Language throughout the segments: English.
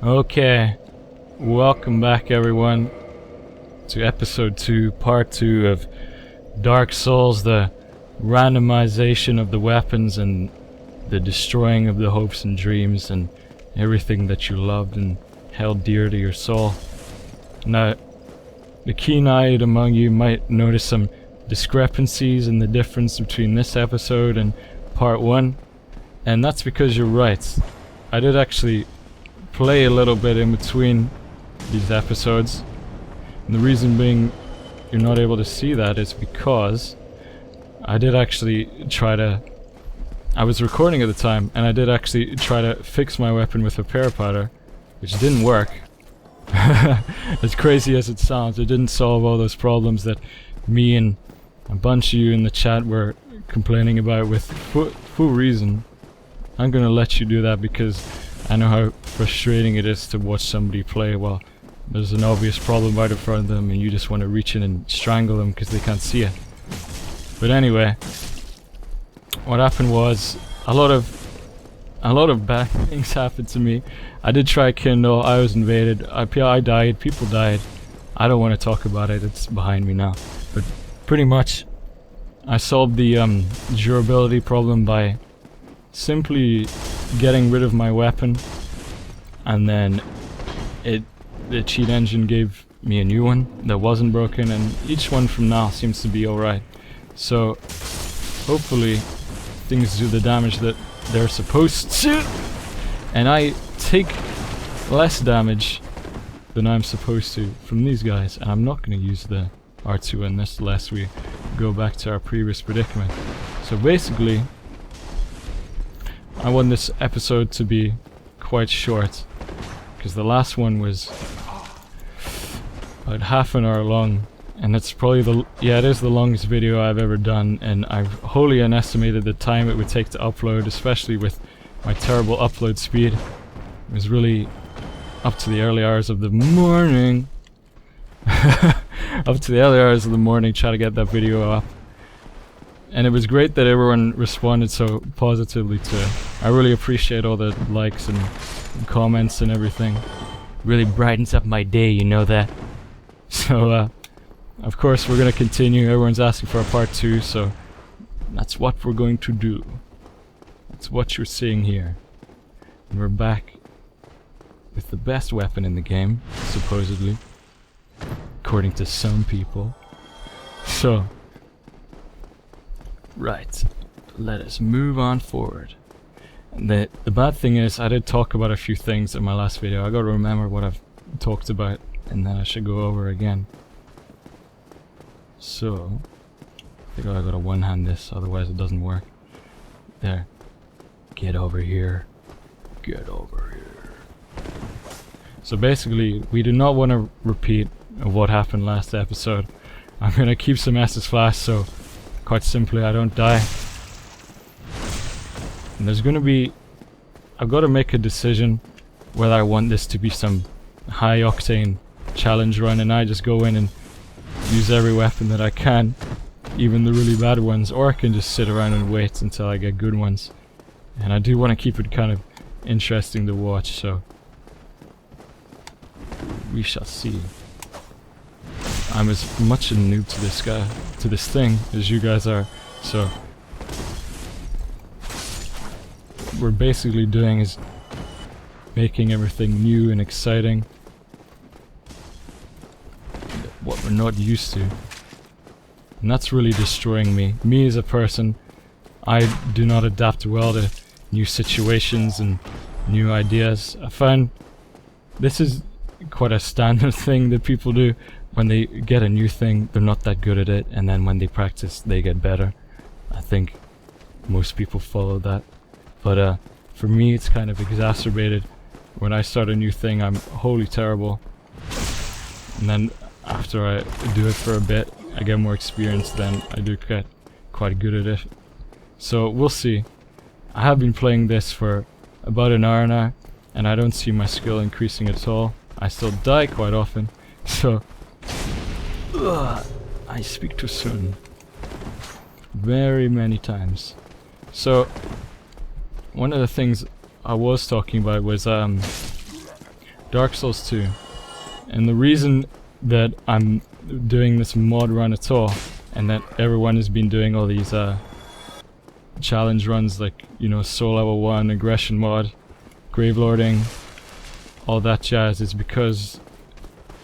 Okay, welcome back everyone to episode 2, part 2 of Dark Souls, the randomization of the weapons and the destroying of the hopes and dreams and everything that you loved and held dear to your soul. Now, the keen-eyed among you might notice some discrepancies in the difference between this episode and part 1, and that's because you're right. I did actually play a little bit in between these episodes, and the reason being you're not able to see that is because I did actually I was recording at the time, and I did actually try to fix my weapon with a parapowder, which didn't work. As crazy as it sounds, it didn't solve all those problems that me and a bunch of you in the chat were complaining about with full reason. I'm gonna let you do that because I know how frustrating it is to watch somebody play while there's an obvious problem right in front of them and you just want to reach in and strangle them because they can't see it. But anyway, what happened was a lot of bad things happened to me. I did try Kindle, I was invaded, I died, people died. I don't want to talk about it, it's behind me now. But pretty much I solved the durability problem by simply getting rid of my weapon, and then the cheat engine gave me a new one that wasn't broken, and each one from now seems to be alright. So hopefully things do the damage that they're supposed to, and I take less damage than I'm supposed to from these guys, and I'm not going to use the R2 in this lest we go back to our previous predicament. So basically I want this episode to be quite short, because the last one was about half an hour long, and it's probably it is the longest video I've ever done, and I've wholly underestimated the time it would take to upload, especially with my terrible upload speed. It was really up to the early hours of the morning up to the early hours of the morning trying to get that video up. And it was great that everyone responded so positively to it. I really appreciate all the likes and comments and everything. Really brightens up my day, you know that. So, of course we're gonna continue. Everyone's asking for a part 2, so that's what we're going to do. That's what you're seeing here. And we're back with the best weapon in the game, supposedly. According to some people. So, right, let us move on forward. And the bad thing is, I did talk about a few things in my last video. I gotta remember what I've talked about, and then I should go over again. So, I think I gotta one-hand this, otherwise it doesn't work. There. Get over here. Get over here. So basically, we do not want to repeat of what happened last episode. I'm gonna keep some Estus Flask so quite simply I don't die. And there's gonna be, I've got to make a decision whether I want this to be some high octane challenge run and I just go in and use every weapon that I can, even the really bad ones, or I can just sit around and wait until I get good ones. And I do want to keep it kind of interesting to watch, so we shall see. I'm as much a noob to this thing as you guys are, so what we're basically doing is making everything new and exciting, what we're not used to, and that's really destroying me. Me as a person, I do not adapt well to new situations and new ideas. I find this is quite a standard thing that people do. When they get a new thing, they're not that good at it, and then when they practice, they get better. I think most people follow that. But for me, it's kind of exacerbated. When I start a new thing, I'm wholly terrible. And then after I do it for a bit, I get more experience, then I do get quite good at it. So we'll see. I have been playing this for about an hour now, and I don't see my skill increasing at all. I still die quite often, so I speak too soon. Very many times. So, one of the things I was talking about was Dark Souls 2. And the reason that I'm doing this mod run at all, and that everyone has been doing all these challenge runs, like, you know, Soul Level 1, Aggression mod, Gravelording, all that jazz, is because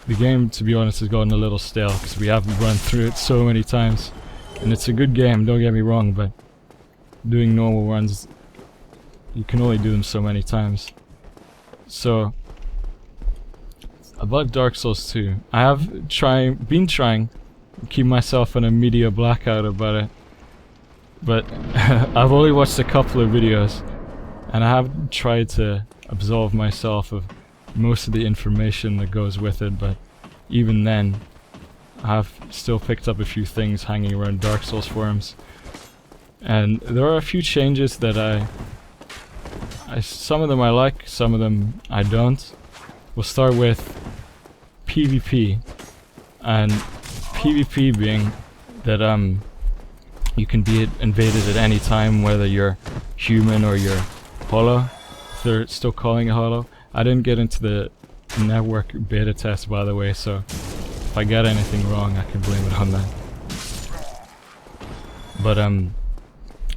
the game, to be honest, has gotten a little stale because we haven't run through it so many times. And it's a good game, don't get me wrong, but doing normal runs, you can only do them so many times. So, about Dark Souls 2, I have been trying to keep myself in a media blackout about it, but I've only watched a couple of videos, and I have tried to absolve myself of most of the information that goes with it, but even then, I've still picked up a few things hanging around Dark Souls forums, and there are a few changes that some of them I like, some of them I don't. We'll start with PvP, and PvP being that you can be invaded at any time, whether you're human or you're hollow, if they're still calling it hollow. I didn't get into the network beta test, by the way, so if I get anything wrong I can blame it on that. But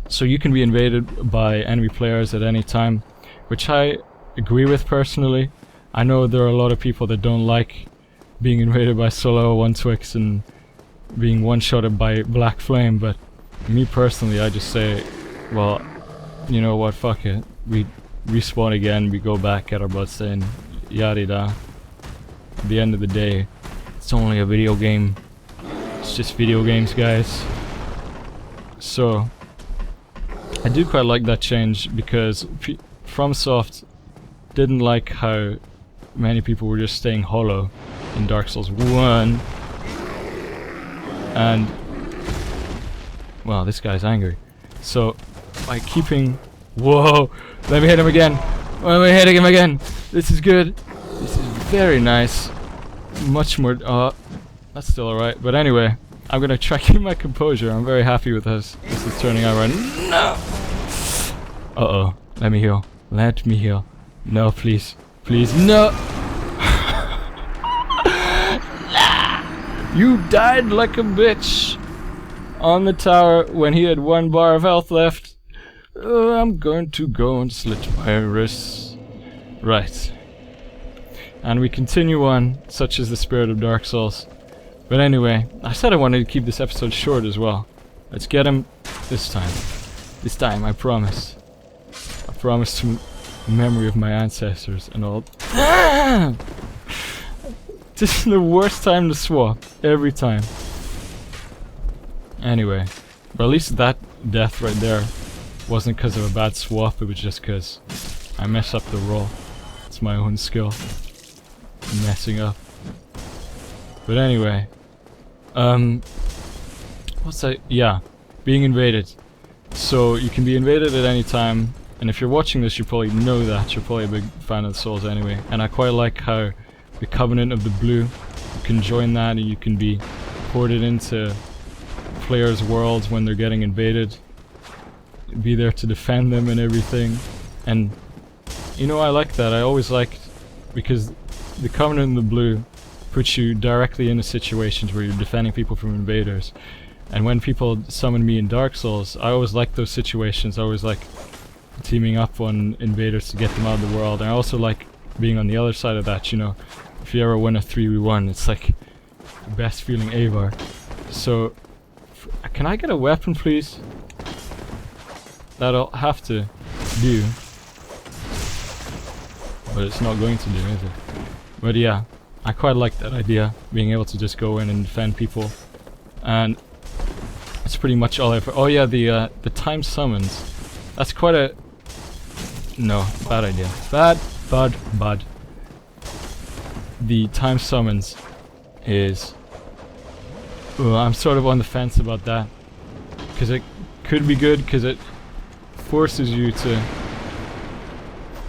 so you can be invaded by enemy players at any time, which I agree with personally. I know there are a lot of people that don't like being invaded by Solo 1 Twix and being one-shotted by Black Flame, but me personally, I just say, well, you know what, fuck it. We respawn again, we go back, get our butts in, yada da. At the end of the day, it's only a video game. It's just video games, guys. So, I do quite like that change because FromSoft didn't like how many people were just staying hollow in Dark Souls 1. And, well, this guy's angry. So, by keeping... Whoa! Let me hit him again! Let me hit him again! This is good! This is very nice. Much more... that's still alright. But anyway, I'm gonna try to keep my composure. I'm very happy with this. This is turning out right now. Uh-oh. Let me heal. Let me heal. No, please. Please, no! You died like a bitch! On the tower when he had 1 bar of health left. I'm going to go and slit my wrists. Right. And we continue on, such is the spirit of Dark Souls. But anyway, I said I wanted to keep this episode short as well. Let's get him this time. This time, I promise. I promise to memory of my ancestors and all. This is the worst time to swap. Every time. Anyway. But at least that death right there wasn't because of a bad swap, it was just because I messed up the roll. It's my own skill. Messing up. But anyway. What's that? Yeah. Being invaded. So you can be invaded at any time. And if you're watching this, you probably know that. You're probably a big fan of the Souls anyway. And I quite like how the Covenant of the Blue, you can join that and you can be ported into players' worlds when they're getting invaded. Be there to defend them and everything. And, you know, I like that. I always liked, because the Covenant of the Blue puts you directly into situations where you're defending people from invaders. And when people summon me in Dark Souls, I always like those situations. I always like teaming up on invaders to get them out of the world. And I also like being on the other side of that, you know. If you ever win a 3v1, it's like the best feeling ever. So, can I get a weapon, please? That'll have to do. But it's not going to do, is it? But yeah, I quite like that idea, being able to just go in and defend people. And that's pretty much all I've... Oh yeah, the time summons. That's quite a... No, bad idea. Bad. The time summons is... I'm sort of on the fence about that. Because it could be good, because it forces you to...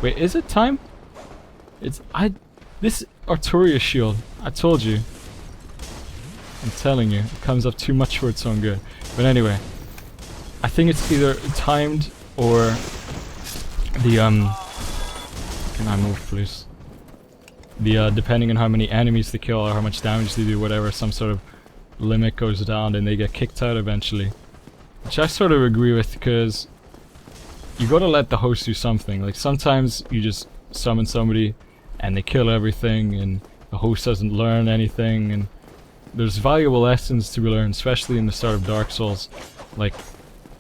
Wait, is it time? It's... This Arturia shield, I told you. I'm telling you, it comes up too much for its own good. But anyway, I think it's either timed or the Can I move, please? depending on how many enemies they kill or how much damage they do, whatever, some sort of limit goes down and they get kicked out eventually. Which I sort of agree with, because you gotta let the host do something. Like, sometimes you just summon somebody and they kill everything and the host doesn't learn anything, and there's valuable lessons to be learned, especially in the start of Dark Souls. Like,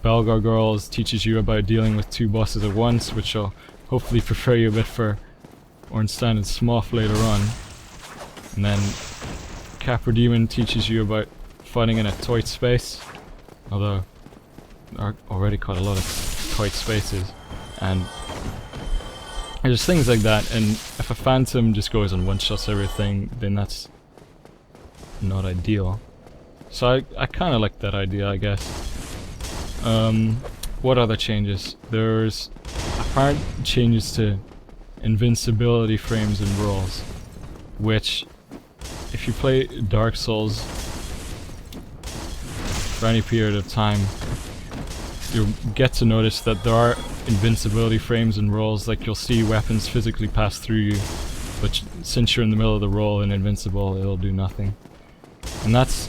Belgar Girls teaches you about dealing with 2 bosses at once, which will hopefully prepare you a bit for Ornstein and Smough later on. And then Capra Demon teaches you about fighting in a tight space, although there are already quite a lot of tight spaces, and there's things like that. And if a Phantom just goes and one-shots everything, then that's not ideal. So I kind of like that idea, I guess. What other changes? There's apparent changes to invincibility frames and rolls, which, if you play Dark Souls for any period of time, you'll get to notice that there are invincibility frames and rolls. Like, you'll see weapons physically pass through you, but since you're in the middle of the roll and invincible, it'll do nothing. And that's,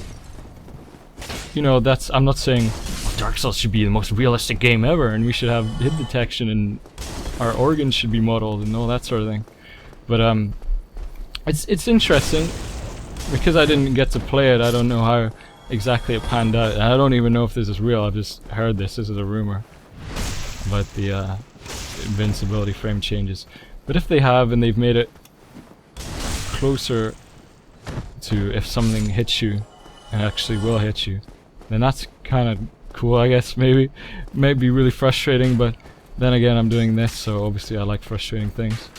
you know, that's, I'm not saying Dark Souls should be the most realistic game ever and we should have hit detection and our organs should be modeled and all that sort of thing. But it's interesting, because I didn't get to play it. I don't know how exactly it panned out, and I don't even know if this is real. I've just heard this is a rumor about the invincibility frame changes. But if they have, and they've made it closer to if something hits you and actually will hit you, then that's kind of cool, I guess. Maybe be really frustrating, but then again, I'm doing this, so obviously I like frustrating things.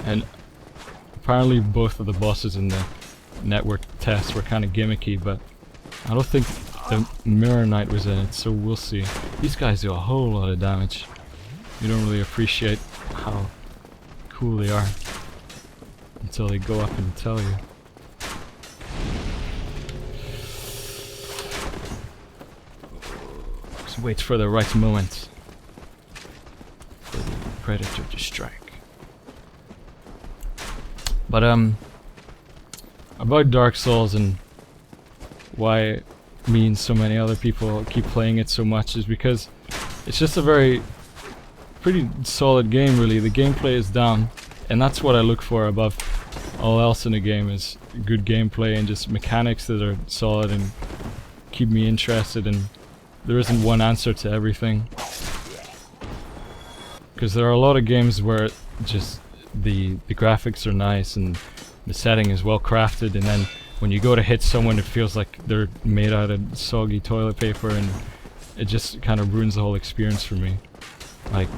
And apparently both of the bosses in the network test were kind of gimmicky, but I don't think the Mirror Knight was in it, so we'll see. These guys do a whole lot of damage. You don't really appreciate how cool they are until they go up and tell you. Just wait for the right moment for the predator to strike. But about Dark Souls and why me and so many other people keep playing it so much is because it's just a pretty solid game, really. The gameplay is down, and that's what I look for above all else in a game, is good gameplay and just mechanics that are solid and keep me interested. And there isn't one answer to everything, because there are a lot of games where just the graphics are nice and the setting is well crafted, and then when you go to hit someone, it feels like they're made out of soggy toilet paper, and it just kind of ruins the whole experience for me. Like,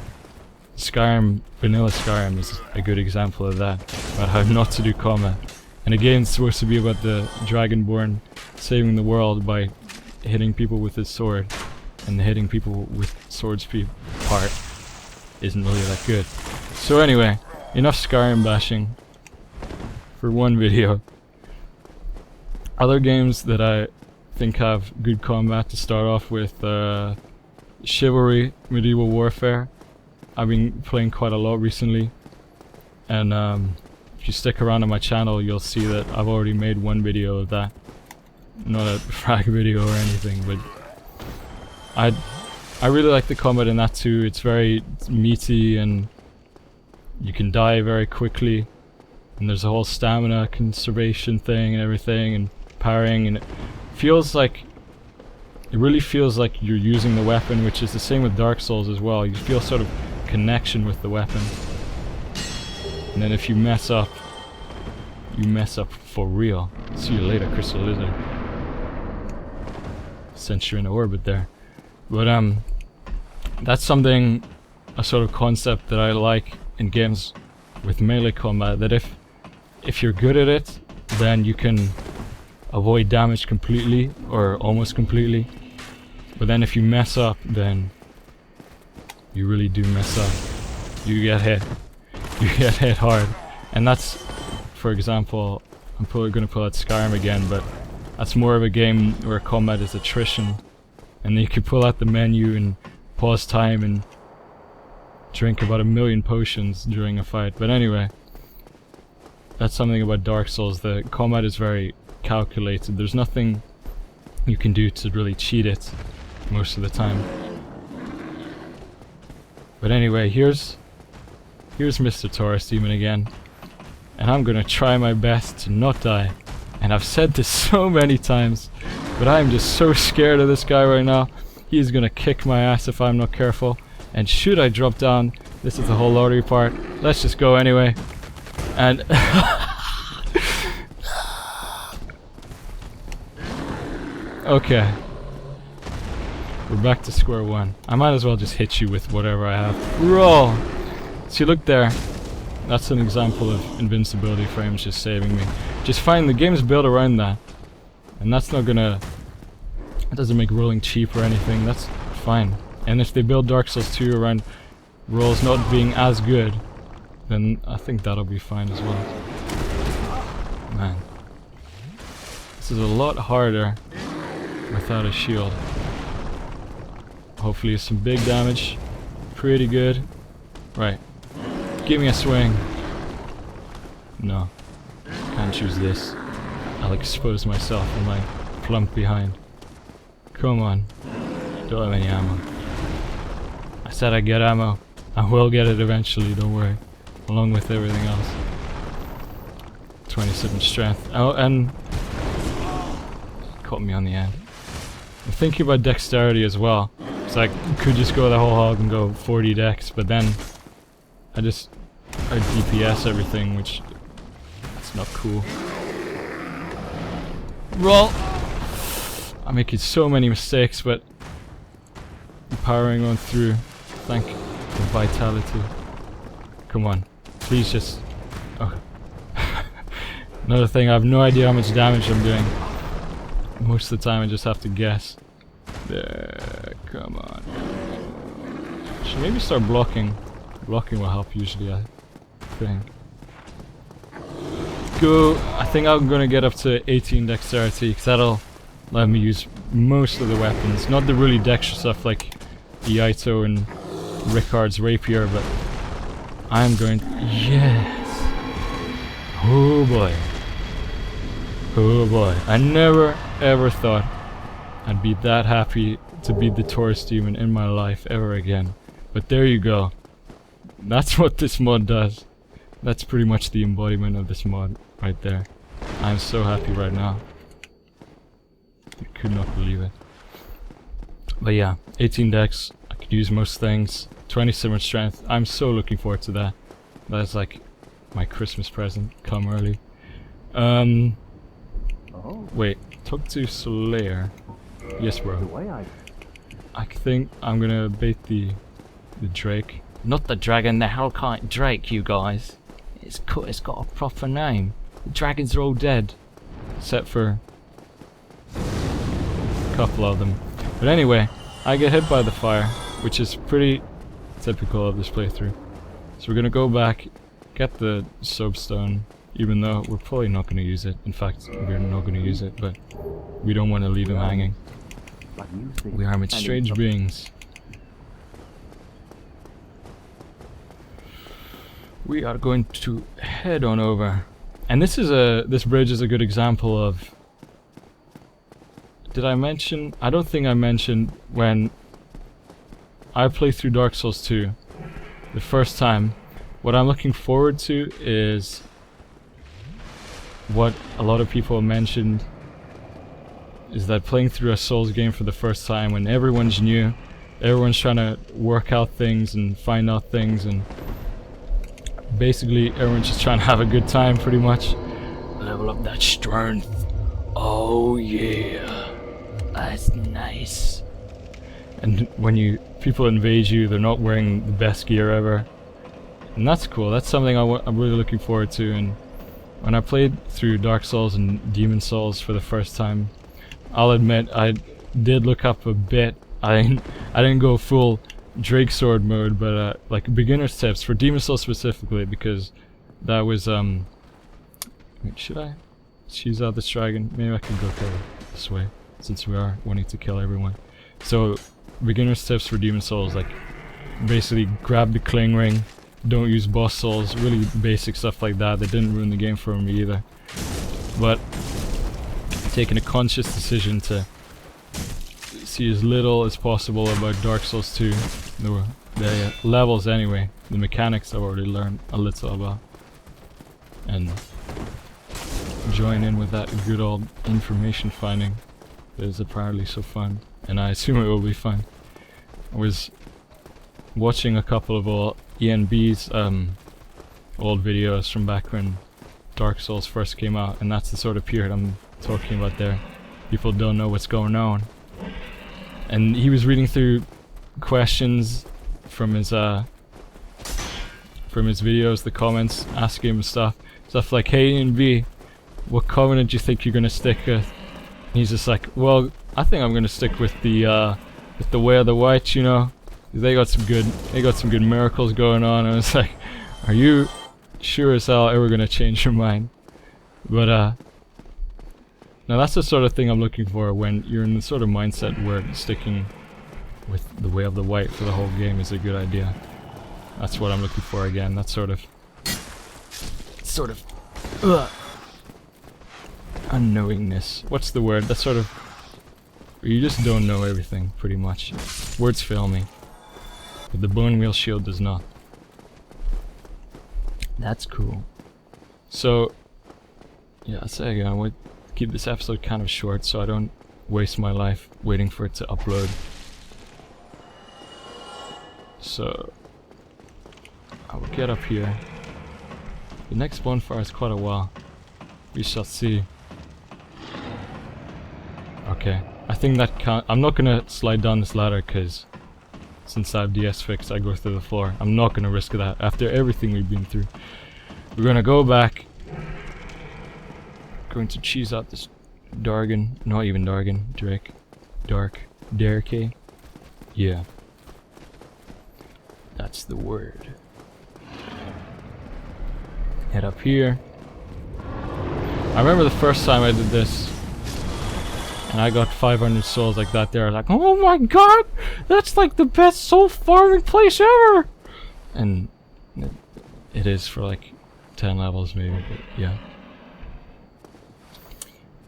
Skyrim, vanilla Skyrim is a good example of that, about how not to do combat. And a game's supposed to be about the Dragonborn saving the world by hitting people with his sword, and the hitting people with swords part isn't really that good. So anyway, enough Skyrim bashing for one video. Other games that I think have good combat to start off with, Chivalry, Medieval Warfare. I've been playing quite a lot recently, and if you stick around on my channel, you'll see that I've already made one video of that. Not a frag video or anything, but I really like the combat in that too. It's very meaty, and you can die very quickly, and there's a whole stamina conservation thing and everything, and parrying, and it really feels like you're using the weapon, which is the same with Dark Souls as well. You feel sort of connection with the weapon, and then if you mess up, you mess up for real. See you later, Crystal Lizard. Since you're in orbit there. But that's something, a sort of concept that I like in games with melee combat, that if you're good at it, then you can avoid damage completely, or almost completely. But then if you mess up, then you really do mess up. You get hit. You get hit hard. And that's, for example, I'm probably going to pull out Skyrim again, but that's more of a game where combat is attrition. And you can pull out the menu and pause time and drink about 1,000,000 potions during a fight. But anyway, that's something about Dark Souls. The combat is very calculated. There's nothing you can do to really cheat it most of the time. But anyway, here's Mr. Taurus Demon again. And I'm gonna try my best to not die. And I've said this so many times, but I'm just so scared of this guy right now. He's gonna kick my ass if I'm not careful. And should I drop down, this is the whole lottery part. Let's just go anyway. And okay. We're back to square one. I might as well just hit you with whatever I have. Roll! See, look there. That's an example of invincibility frames just saving me. Just fine, the game's built around that. And that's not gonna... That doesn't make rolling cheap or anything, that's fine. And if they build Dark Souls 2 around rolls not being as good, then I think that'll be fine as well. Man. This is a lot harder without a shield. Hopefully some big damage. Pretty good. Right. Give me a swing. No. Can't choose this. I'll expose myself and my plump behind. Come on. Don't have any ammo. I said I'd get ammo. I will get it eventually, don't worry. Along with everything else. 27 strength. Oh, and... Caught me on the end. I'm thinking about dexterity as well. So I could just go the whole hog and go 40 dex, but then... I DPS everything, which... That's not cool. Roll! I'm making so many mistakes, but... I'm powering on through. Thank you for vitality. Come on. Please just... Oh. Another thing, I have no idea how much damage I'm doing. Most of the time I just have to guess. There, come on. Should maybe start blocking. Blocking will help usually, I think. Go! I think I'm gonna get up to 18 dexterity, because that'll let me use most of the weapons. Not the really dexterous stuff like Iaito and Ricard's rapier, but I'm going to... Yes! Oh boy. Oh boy. I never ever thought I'd be that happy to beat the Taurus Demon in my life ever again. But there you go. That's what this mod does. That's pretty much the embodiment of this mod right there. I'm so happy right now. I could not believe it. But yeah, 18 dex. I could use most things. 27 strength. I'm so looking forward to that. That's like my Christmas present. Come early. Wait. Talk to Slayer. Yes, bro. I think I'm gonna bait the Drake. Not the dragon, the Hellkite Drake, you guys. It's got a proper name. The dragons are all dead. Except for a couple of them. But anyway, I get hit by the fire, which is pretty typical of this playthrough. So we're gonna go back, get the soapstone, even though we're probably not gonna use it. In fact, we're not gonna use it, but we don't want to leave him hanging. We are strange beings. We are going to head on over. And this bridge is a good example of... Did I mention? I don't think I mentioned when I played through Dark Souls 2 the first time. What I'm looking forward to is what a lot of people have mentioned, is that playing through a Souls game for the first time when everyone's new, everyone's trying to work out things and find out things, and basically everyone's just trying to have a good time pretty much. Level up that strength. Oh yeah. That's nice. And when people invade you, they're not wearing the best gear ever. And that's cool. That's something I'm really looking forward to. And when I played through Dark Souls and Demon Souls for the first time, I'll admit I did look up a bit. I didn't go full Drake Sword mode, but like beginner's tips for Demon Souls specifically, because that was wait, should I choose out this dragon? Maybe I can go kill it this way, since we are wanting to kill everyone. So beginner's tips for Demon Souls, like basically grab the cling ring, don't use boss souls, really basic stuff like that. That didn't ruin the game for me either. But taking a conscious decision to see as little as possible about Dark Souls 2, the levels anyway, the mechanics I've already learned a little about, and join in with that good old information finding that is apparently so fun, and I assume it will be fun. I was watching a couple of old ENB's old videos from back when Dark Souls first came out, and that's the sort of period I'm talking about there. People don't know what's going on. And he was reading through questions from his videos, the comments, asking him stuff like, "Hey ENB, what covenant do you think you're gonna stick with?" And he's just like, "Well, I think I'm gonna stick with the Way of the White, you know. They got some good miracles going on." And it's like, are you sure as hell ever gonna change your mind? But now that's the sort of thing I'm looking for when you're in the sort of mindset where sticking with the Way of the White for the whole game is a good idea. That's what I'm looking for again. That sort of unknowingness. What's the word? That sort of where you just don't know everything, pretty much. Words fail me. But the Bone Wheel Shield does not. That's cool. So, yeah, I'll say again, I would keep this episode kind of short so I don't waste my life waiting for it to upload. So, I will get up here. The next bonfire is quite a while. We shall see. Okay, I think that can't. I'm not gonna slide down this ladder because since I have DS fixed, I go through the floor. I'm not gonna risk that after everything we've been through. We're gonna go back. Going to cheese out this Dargan. Not even Dargan. Drake. Dark. Derke. Yeah. That's the word. Head up here. I remember the first time I did this, and I got 500 souls like that there. I was like, oh my god! That's like the best soul farming place ever! And it is for like 10 levels maybe, but yeah.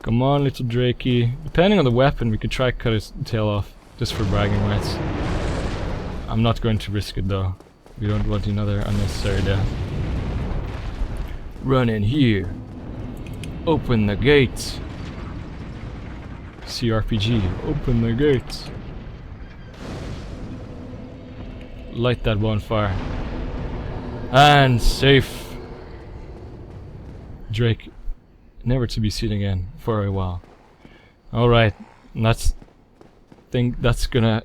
Come on, little Drakey. Depending on the weapon, we could try to cut his tail off, just for bragging rights. I'm not going to risk it though. We don't want another unnecessary death. Run in here. Open the gates. CRPG, open the gates. Light that bonfire. And safe. Drake, never to be seen again for a while. Alright, think that's gonna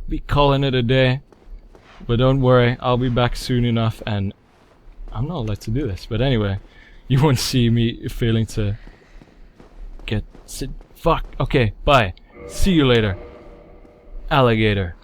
be calling it a day. But don't worry, I'll be back soon enough, and I'm not allowed to do this, but anyway, you won't see me failing to fuck. Okay, bye. See you later. Alligator.